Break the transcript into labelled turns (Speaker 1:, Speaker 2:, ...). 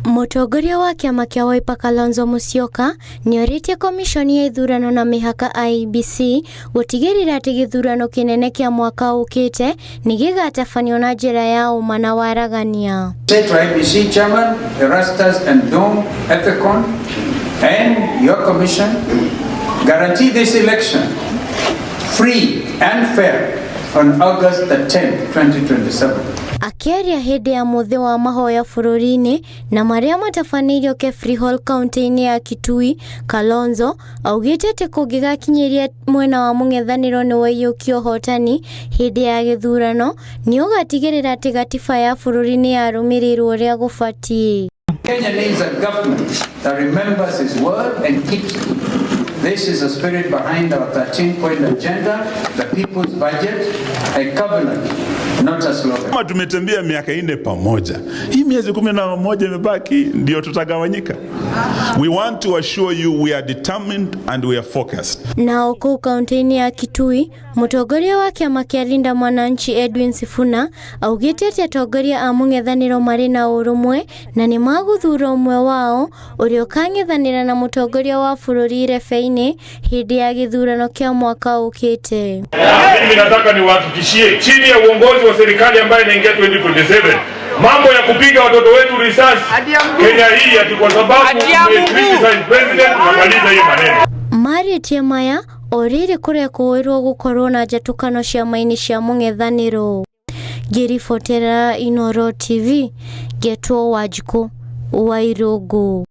Speaker 1: Mũtongoria wa kĩama kĩa Wiper Kalonzo Musyoka nĩorĩtie komishoni ya ithurano na mĩhaka IEBC gũtigĩrĩra atĩ gĩthurano kĩnene kĩa mwaka ũkĩte nĩ gĩgatabanio na njĩra ya ũma na waragania.
Speaker 2: State IEBC Chairman Erastus Ndong Ethekon and your commission guarantee this election free and fair on August the 10th, 2027.
Speaker 1: Akĩaria hĩndĩ ya mũthĩ wa mahoya bũrũri-inĩ na marĩa matabanĩirio Freehold County-inĩ ya Kitui, Kalonzo augĩte atĩ kũngĩgakinyĩria mwena wa mũng'ethanĩro nĩ waiyũkio hotani hĩndĩ ya gĩthurano nĩ ũgatigĩrĩra atĩ gatiba ya bũrũri nĩ yarũmĩrĩrwo ũrĩa gũbatiĩ.
Speaker 2: Kenya needs a government that remembers his word and keeps it. This is the spirit behind our 13-point agenda, the people's budget, a covenant, not a slogan.
Speaker 3: Kama tumetembea miaka 4 pamoja, hii miezi 11 imebaki ndio tutagawanyika. We want to assure you we are determined and we are focused.
Speaker 1: Na huko kaunti ya Kitui, mũtongoria wa kĩama kĩa Linda Mwananchi Edwin Sifuna augĩte atĩ atongoria a mũng'ethanĩro marĩ na ũrũmwe na nĩ magũthura ũmwe wao ũrĩa ũkang'ethanĩra na mũtongoria wa bũrũri Rebeinĩ hĩndĩ ya gĩthurano kĩa mwaka ũkĩte.
Speaker 4: Mimi nataka niwahakikishie chini ya uongozi wa serikali ambayo inaingia 2027 mambo ya kupiga watoto wetu risasi Kenya hii ati kwa sababu criticize president tunamaliza hiyo maneno.
Speaker 1: Marĩtie maya orĩrĩ kũrĩa kũĩrwo gũkorwo na njatũkano ciama-inĩ cia mũng'ethanĩro. Ngĩribotera Inooro TV, Getwo Wanjikũ wa Irũngũ.